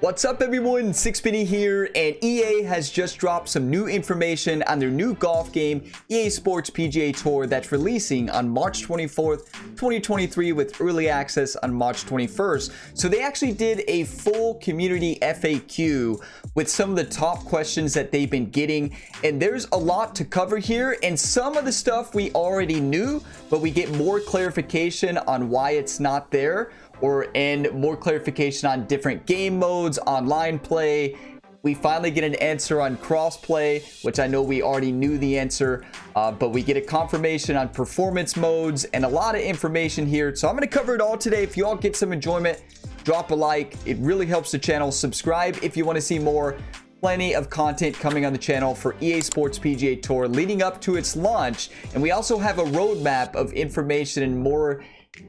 What's up everyone, Sixpenny here, and EA has just dropped some new information on their new golf game, EA Sports PGA Tour, that's releasing on March 24th, 2023 with early access on March 21st. So they actually did a full community FAQ with some of the top questions that they've been getting, and there's a lot to cover here, and some of the stuff we already knew, but we get more clarification on why it's not there. And more clarification on different game modes, online play. We finally get an answer on crossplay, which I know we already knew the answer, but we get a confirmation on performance modes and a lot of information here. So I'm going to cover it all today. If you all get some enjoyment, drop a like. It really helps the channel. Subscribe if you want to see more. Plenty of content coming on the channel for EA Sports PGA Tour leading up to its launch. And we also have a roadmap of information and more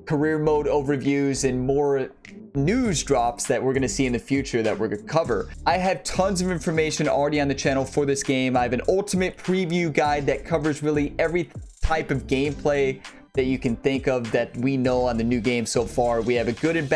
career mode overviews and more news drops that we're going to see in the future that we're going to cover. I have tons of information already on the channel for this game. I have an ultimate preview guide that covers really every type of gameplay that you can think of that we know on the new game so far. We have a good and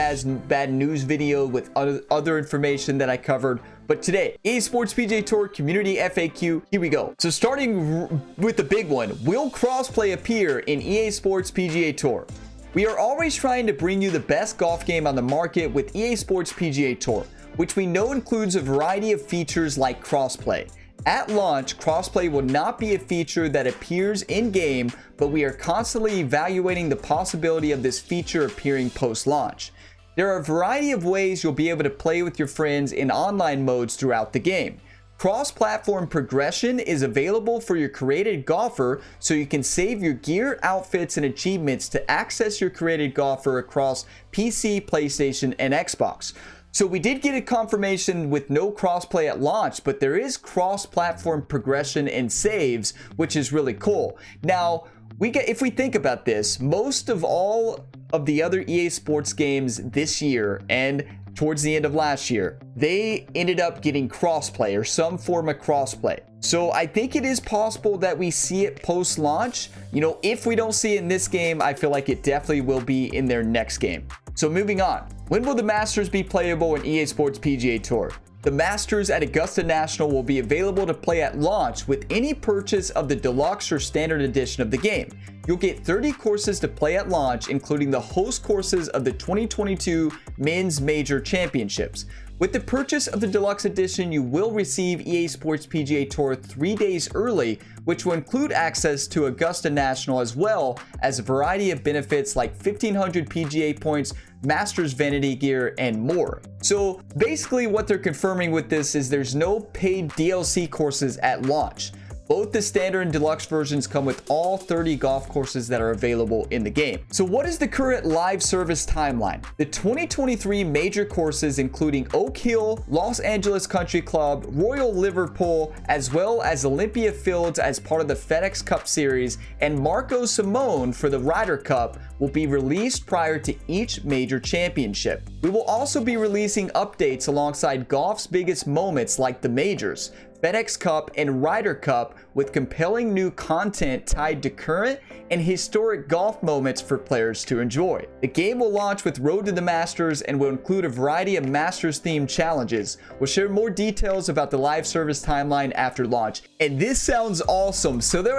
bad news video with other information that I covered. But today, EA Sports PGA Tour Community FAQ, here we go. So starting with the big one, will crossplay appear in EA Sports PGA Tour? We are always trying to bring you the best golf game on the market with EA Sports PGA Tour, which we know includes a variety of features like crossplay. At launch, crossplay will not be a feature that appears in-game, but we are constantly evaluating the possibility of this feature appearing post-launch. There are a variety of ways you'll be able to play with your friends in online modes throughout the game. Cross-platform progression is available for your created golfer, so you can save your gear, outfits, and achievements to access your created golfer across PC, PlayStation, and Xbox. So we did get a confirmation with no crossplay at launch, but there is cross-platform progression and saves, which is really cool. Now, if we think about this, most of all of the other EA Sports games this year and towards the end of last year, they ended up getting crossplay or some form of crossplay. So I think it is possible that we see it post-launch. You know, if we don't see it in this game, I feel like it definitely will be in their next game. So moving on, when will the Masters be playable in EA Sports PGA Tour? The Masters at Augusta National will be available to play at launch with any purchase of the Deluxe or Standard Edition of the game. You'll get 30 courses to play at launch, including the host courses of the 2022 Men's Major Championships. With the purchase of the Deluxe Edition, you will receive EA Sports PGA Tour 3 days early, which will include access to Augusta National as well as a variety of benefits like 1,500 PGA points, Masters vanity gear, and more. So basically what they're confirming with this is there's no paid DLC courses at launch. Both the standard and deluxe versions come with all 30 golf courses that are available in the game. So what is the current live service timeline? The 2023 major courses including Oak Hill, Los Angeles Country Club, Royal Liverpool, as well as Olympia Fields as part of the FedEx Cup Series, and Marco Simone for the Ryder Cup will be released prior to each major championship. We will also be releasing updates alongside golf's biggest moments like the majors, FedEx Cup, and Ryder Cup with compelling new content tied to current and historic golf moments for players to enjoy. The game will launch with Road to the Masters and will include a variety of Masters-themed challenges. We'll share more details about the live service timeline after launch. And this sounds awesome. So they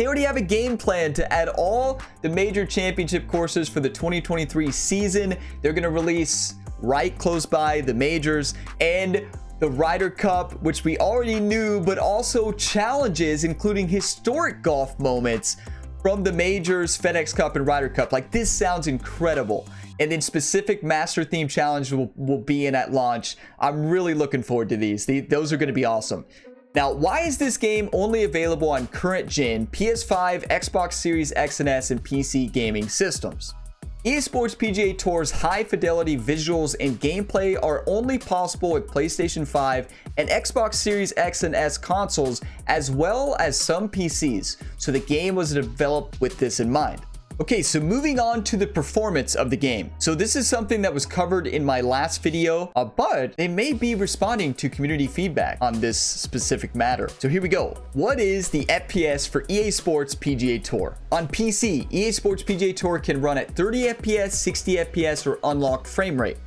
already have a game plan to add all the major championship courses for the 2023 season. They're going to release right close by the majors and the Ryder Cup, which we already knew, but also challenges including historic golf moments from the majors, FedEx Cup, and Ryder Cup. Like, this sounds incredible. And then specific master theme challenge will be in at launch. I'm really looking forward to these. Those are going to be awesome. Now, why is this game only available on current gen PS5, Xbox Series X and S, and PC gaming systems? EA Sports PGA Tour's high-fidelity visuals and gameplay are only possible with PlayStation 5 and Xbox Series X and S consoles, as well as some PCs, so the game was developed with this in mind. Okay, so moving on to the performance of the game. So this is something that was covered in my last video, but they may be responding to community feedback on this specific matter. So here we go. What is the FPS for EA Sports PGA Tour? On PC, EA Sports PGA Tour can run at 30 FPS, 60 FPS, or unlocked frame rate.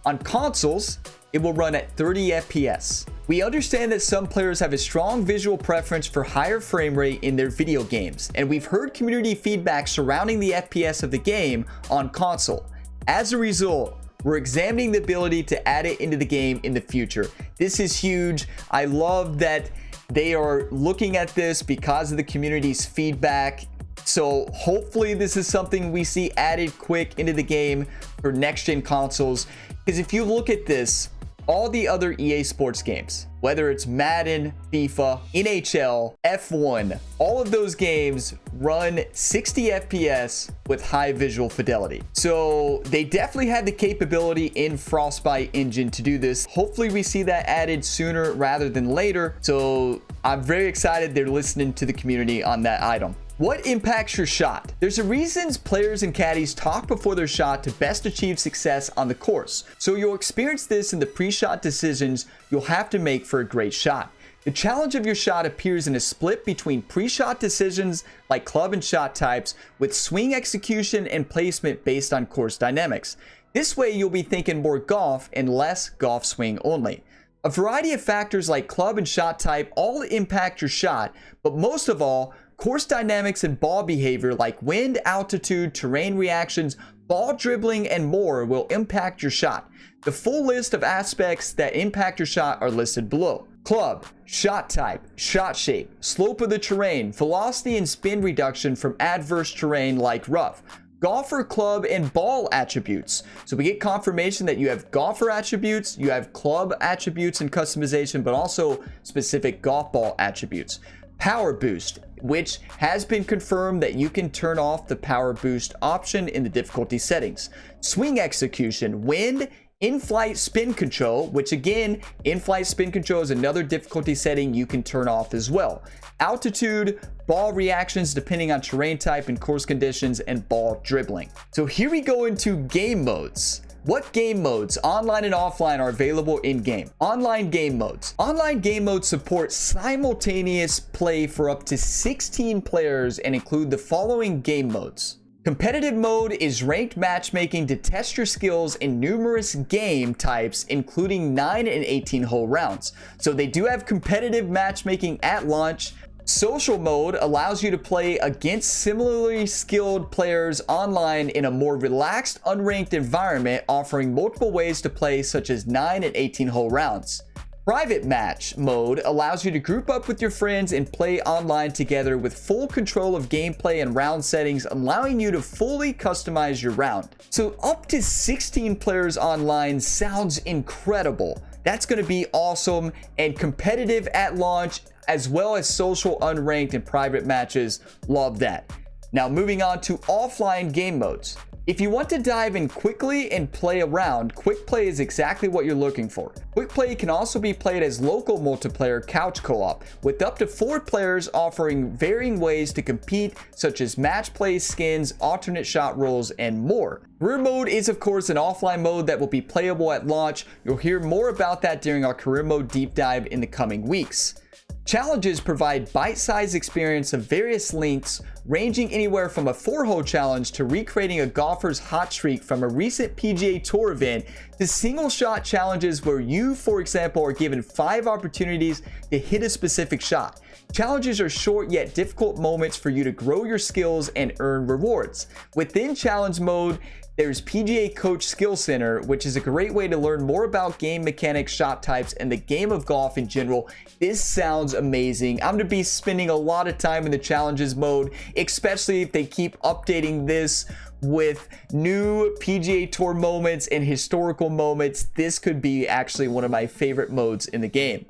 On consoles, it will run at 30 FPS. We understand that some players have a strong visual preference for higher frame rate in their video games, and we've heard community feedback surrounding the FPS of the game on console. As a result, we're examining the ability to add it into the game in the future. This is huge. I love that they are looking at this because of the community's feedback. So hopefully this is something we see added quick into the game for next-gen consoles. Because if you look at this, all the other EA Sports games, whether it's Madden, FIFA, NHL, F1, all of those games run 60 FPS with high visual fidelity. So they definitely had the capability in Frostbite engine to do this. Hopefully we see that added sooner rather than later. So I'm very excited they're listening to the community on that item. What impacts your shot? There's a reasons players and caddies talk before their shot to best achieve success on the course. So you'll experience this in the pre-shot decisions you'll have to make for a great shot. The challenge of your shot appears in a split between pre-shot decisions like club and shot types with swing execution and placement based on course dynamics. This way you'll be thinking more golf and less golf swing only. A variety of factors like club and shot type all impact your shot, but most of all, course dynamics and ball behavior like wind, altitude, terrain reactions, ball dribbling, and more will impact your shot. The full list of aspects that impact your shot are listed below. Club, shot type, shot shape, slope of the terrain, velocity and spin reduction from adverse terrain like rough, golfer, club, and ball attributes. So we get confirmation that you have golfer attributes, you have club attributes and customization, but also specific golf ball attributes. Power boost, which has been confirmed that you can turn off the power boost option in the difficulty settings. Swing execution, wind, in-flight spin control, which again, in-flight spin control is another difficulty setting you can turn off as well. Altitude, ball reactions depending on terrain type and course conditions, and ball dribbling. So here we go into game modes. What game modes, online and offline, are available in-game? Online game modes. Online game modes support simultaneous play for up to 16 players and include the following game modes. Competitive mode is ranked matchmaking to test your skills in numerous game types, including 9 and 18-hole rounds. So they do have competitive matchmaking at launch. Social mode allows you to play against similarly skilled players online in a more relaxed, unranked environment, offering multiple ways to play, such as 9 and 18-hole rounds. Private match mode allows you to group up with your friends and play online together with full control of gameplay and round settings, allowing you to fully customize your round. So up to 16 players online sounds incredible. That's going to be awesome, and competitive at launch, as well as social, unranked, and private matches. Love that. Now moving on to offline game modes. If you want to dive in quickly and play around, Quick Play is exactly what you're looking for. Quick Play can also be played as local multiplayer couch co-op, with up to 4 players, offering varying ways to compete, such as match play, skins, alternate shot rules, and more. Career mode is of course an offline mode that will be playable at launch. You'll hear more about that during our career mode deep dive in the coming weeks. Challenges provide bite-sized experience of various lengths, ranging anywhere from a 4-hole challenge to recreating a golfer's hot streak from a recent PGA Tour event, to single-shot challenges where you, for example, are given 5 opportunities to hit a specific shot. Challenges are short yet difficult moments for you to grow your skills and earn rewards. Within challenge mode, there's PGA Coach Skill Center, which is a great way to learn more about game mechanics, shot types, and the game of golf in general. This sounds amazing. I'm going to be spending a lot of time in the challenges mode, especially if they keep updating this with new PGA Tour moments and historical moments. This could be actually one of my favorite modes in the game.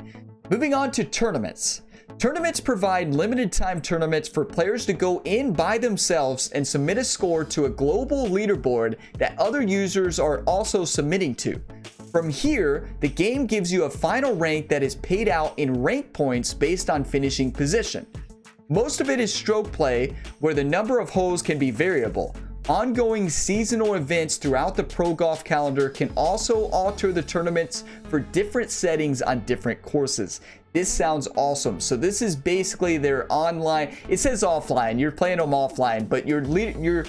Moving on to tournaments. Tournaments provide limited time tournaments for players to go in by themselves and submit a score to a global leaderboard that other users are also submitting to. From here, the game gives you a final rank that is paid out in rank points based on finishing position. Most of it is stroke play, where the number of holes can be variable. Ongoing seasonal events throughout the pro golf calendar can also alter the tournaments for different settings on different courses. This sounds awesome. So this is basically their online, it says offline, you're playing them offline, but your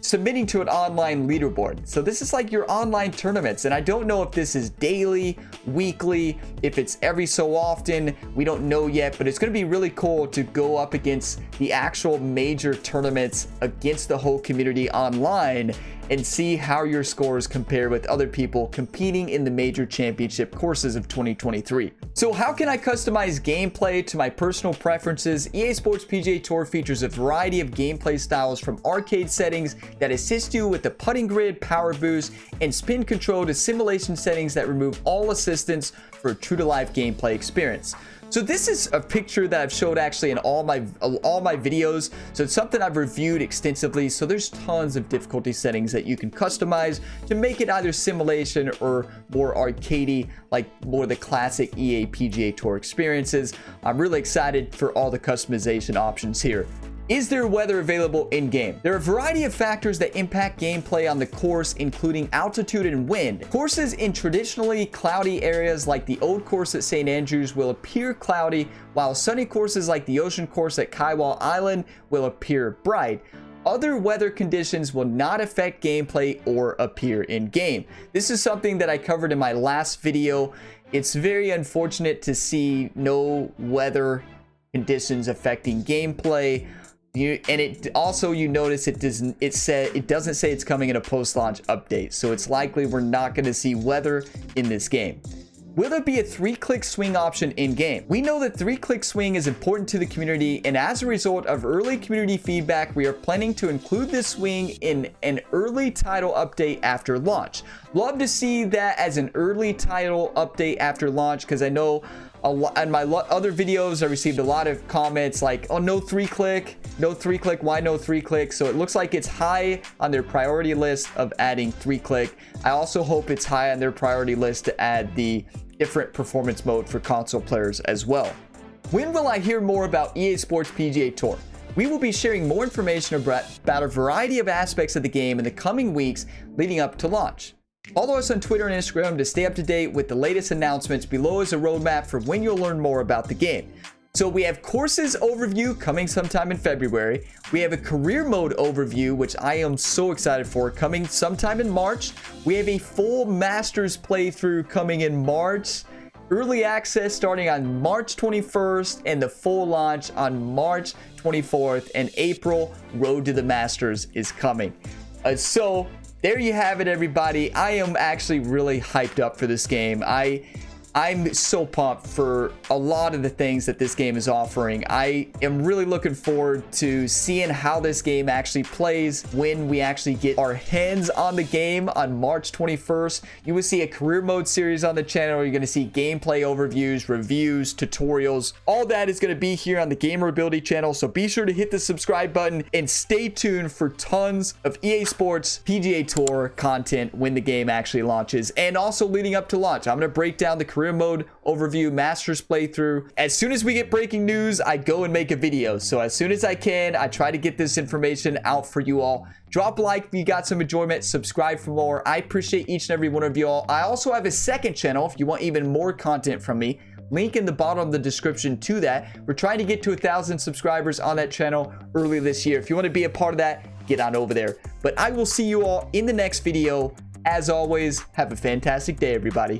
submitting to an online leaderboard. So this is like your online tournaments, and I don't know if this is daily, weekly, if it's every so often, we don't know yet, but it's going to be really cool to go up against the actual major tournaments against the whole community online and see how your scores compare with other people competing in the major championship courses of 2023. So how can I customize gameplay to my personal preferences? EA Sports PGA Tour features a variety of gameplay styles, from arcade settings that assist you with the putting grid, power boost, and spin control, to simulation settings that remove all assistance for a true-to-life gameplay experience. So this is a picture that I've showed actually in all my videos. So it's something I've reviewed extensively. So there's tons of difficulty settings that you can customize to make it either simulation or more arcadey, like more the classic EA PGA Tour experiences. I'm really excited for all the customization options here. Is there weather available in-game? There are a variety of factors that impact gameplay on the course, including altitude and wind. Courses in traditionally cloudy areas like the Old Course at St. Andrews will appear cloudy, while sunny courses like the Ocean Course at Kaiwa Island will appear bright. Other weather conditions will not affect gameplay or appear in-game. This is something that I covered in my last video. It's very unfortunate to see no weather conditions affecting gameplay. And it also, you notice it doesn't say it's coming in a post-launch update, so it's likely we're not going to see weather in this game. Will there be a 3-click swing option in-game? We know that 3-click swing is important to the community, and as a result of early community feedback, we are planning to include this swing in an early title update after launch. Love to see that as an early title update after launch, because I know in my other videos I received a lot of comments like, oh, no 3-click, why no 3-click? So it looks like it's high on their priority list of adding 3-click. I also hope it's high on their priority list to add the different performance mode for console players as well. When will I hear more about EA Sports PGA Tour? We will be sharing more information about a variety of aspects of the game in the coming weeks leading up to launch. Follow us on Twitter and Instagram to stay up to date with the latest announcements. Below is a roadmap for when you'll learn more about the game. So we have courses overview coming sometime in February. We have a career mode overview, which I am so excited for, coming sometime in March. We have a full Masters playthrough coming in March. Early access starting on March 21st and the full launch on March 24th. And April, Road to the Masters is coming. So there you have it, everybody. I am actually really hyped up for this game. I'm so pumped for a lot of the things that this game is offering. I am really looking forward to seeing how this game actually plays when we actually get our hands on the game on March 21st. You will see a career mode series on the channel. You're going to see gameplay overviews, reviews, tutorials. All that is going to be here on the Gamerability channel. So be sure to hit the subscribe button and stay tuned for tons of EA Sports PGA Tour content when the game actually launches, and also leading up to launch. I'm going to break down the career mode overview, Masters playthrough. As soon as we get breaking news, I go and make a video. So as soon as I can, I try to get this information out for you all. Drop a like if you got some enjoyment, subscribe for more. I appreciate each and every one of you all. I also have a second channel if you want even more content from me. Link in the bottom of the description to that. We're trying to get to 1,000 subscribers on that channel early this year. If you want to be a part of that, get on over there. But I will see you all in the next video. As always, have a fantastic day, everybody.